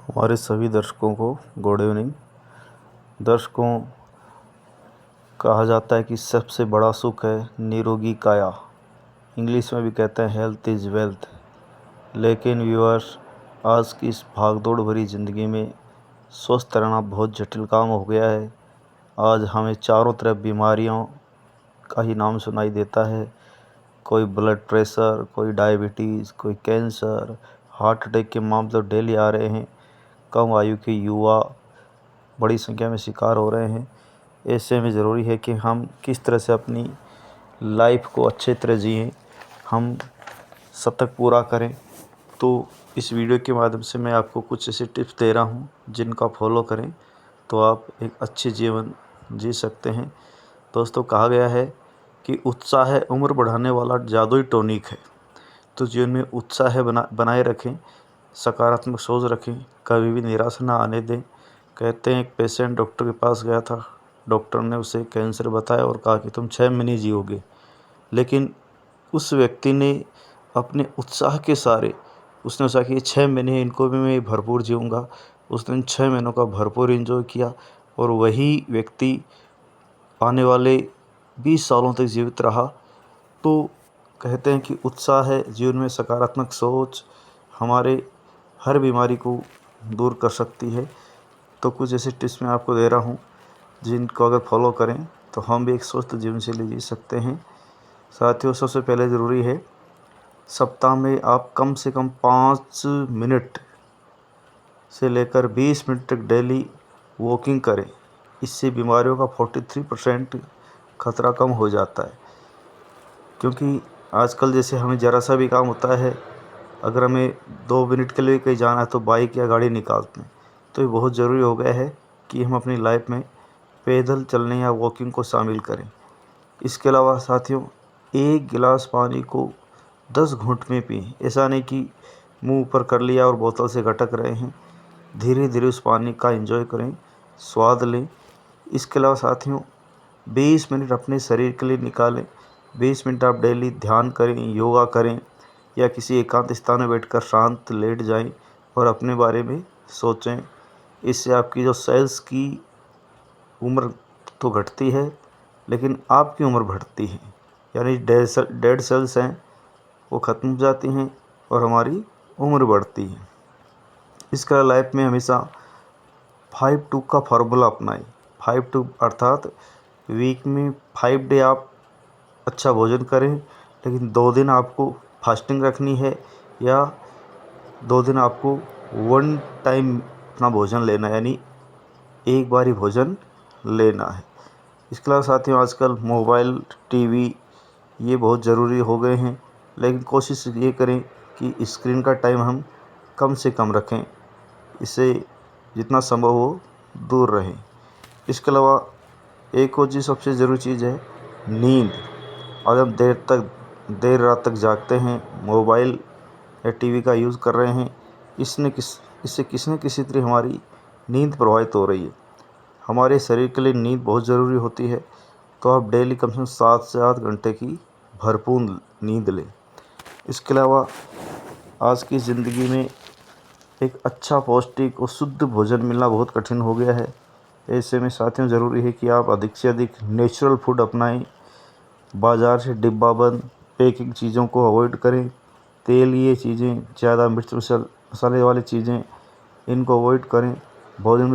हमारे सभी दर्शकों को गुड इवनिंग। दर्शकों, कहा जाता है कि सबसे बड़ा सुख है निरोगी काया। इंग्लिश में भी कहते हैं हेल्थ इज़ वेल्थ। लेकिन व्यूअर्स, आज की इस भागदौड़ भरी ज़िंदगी में स्वस्थ रहना बहुत जटिल काम हो गया है। आज हमें चारों तरफ बीमारियों का ही नाम सुनाई देता है। कोई ब्लड प्रेशर, कोई डायबिटीज़, कोई कैंसर, हार्ट अटैक के मामले तो डेली आ रहे हैं। कम आयु के युवा बड़ी संख्या में शिकार हो रहे हैं। ऐसे में ज़रूरी है कि हम किस तरह से अपनी लाइफ को अच्छे तरह जिएं, हम शतक पूरा करें। तो इस वीडियो के माध्यम से मैं आपको कुछ ऐसे टिप्स दे रहा हूं जिनका फॉलो करें तो आप एक अच्छे जीवन जी सकते हैं। दोस्तों, कहा गया है कि उत्साह है उम्र बढ़ाने वाला जादुई टॉनिक है। तो जीवन में उत्साह बनाए रखें, सकारात्मक सोच रखें, कभी भी निराश ना आने दें। कहते हैं एक पेशेंट डॉक्टर के पास गया था। डॉक्टर ने उसे कैंसर बताया और कहा कि तुम 6 महीने जियोगे। लेकिन उस व्यक्ति ने अपने उत्साह के सहारे उसने सोचा कि ये 6 महीने इनको भी मैं भरपूर जीऊँगा। उसने 6 महीनों का भरपूर एंजॉय किया और वही व्यक्ति आने वाले 20 सालों तक जीवित रहा। तो कहते हैं कि उत्साह है जीवन में, सकारात्मक सोच हमारे हर बीमारी को दूर कर सकती है। तो कुछ ऐसे टिप्स मैं आपको दे रहा हूँ जिनको अगर फॉलो करें तो हम भी एक स्वस्थ जीवन शैली जी सकते हैं। साथियों, सबसे पहले ज़रूरी है सप्ताह में आप कम से कम 5 मिनट से लेकर 20 मिनट तक डेली वॉकिंग करें। इससे बीमारियों का 43% खतरा कम हो जाता है। क्योंकि आजकल जैसे हमें ज़रा सा भी काम होता है, अगर हमें 2 मिनट के लिए कहीं जाना है तो बाइक या गाड़ी निकालते हैं। तो ये बहुत ज़रूरी हो गया है कि हम अपनी लाइफ में पैदल चलने या वॉकिंग को शामिल करें। इसके अलावा साथियों, 1 गिलास पानी को 10 घूंट में पिएं। ऐसा नहीं कि मुंह ऊपर कर लिया और बोतल से गटक रहे हैं। धीरे धीरे उस पानी का एंजॉय करें, स्वाद लें। इसके अलावा साथियों, 20 मिनट अपने शरीर के लिए निकालें। 20 मिनट आप डेली ध्यान करें, योगा करें या किसी एकांत स्थान में बैठकर शांत लेट जाएं और अपने बारे में सोचें। इससे आपकी जो सेल्स की उम्र तो घटती है, लेकिन आपकी उम्र बढ़ती है। यानी डेड सेल्स हैं वो ख़त्म हो जाती हैं और हमारी उम्र बढ़ती है। इसका लाइफ में हमेशा 5-2 का फार्मूला अपनाएं। 5-2 अर्थात वीक में 5 डे आप अच्छा भोजन करें, लेकिन 2 दिन आपको फास्टिंग रखनी है या 2 दिन आपको 1 टाइम अपना भोजन लेना है, यानी एक बार ही भोजन लेना है। इसके अलावा साथियों, आजकल मोबाइल, टीवी ये बहुत ज़रूरी हो गए हैं, लेकिन कोशिश ये करें कि स्क्रीन का टाइम हम कम से कम रखें। इससे जितना संभव हो दूर रहें। इसके अलावा एक और चीज़, सबसे ज़रूरी चीज़ है नींद। आज हम देर रात तक जागते हैं, मोबाइल या टीवी का यूज़ कर रहे हैं। इससे किसी न किसी तरह हमारी नींद प्रभावित हो रही है। हमारे शरीर के लिए नींद बहुत ज़रूरी होती है। तो आप डेली कम से कम 7 से 8 घंटे की भरपूर नींद लें। इसके अलावा आज की ज़िंदगी में एक अच्छा, पौष्टिक और शुद्ध भोजन मिलना बहुत कठिन हो गया है। ऐसे में साथियों, ज़रूरी है कि आप अधिक से अधिक नेचुरल फूड अपनाएं। बाज़ार से डिब्बाबंद पैकिंग चीज़ों को अवॉइड करें। तेल ये चीज़ें, ज़्यादा मिर्च मसाले वाली चीज़ें, इनको अवॉइड करें। भोजन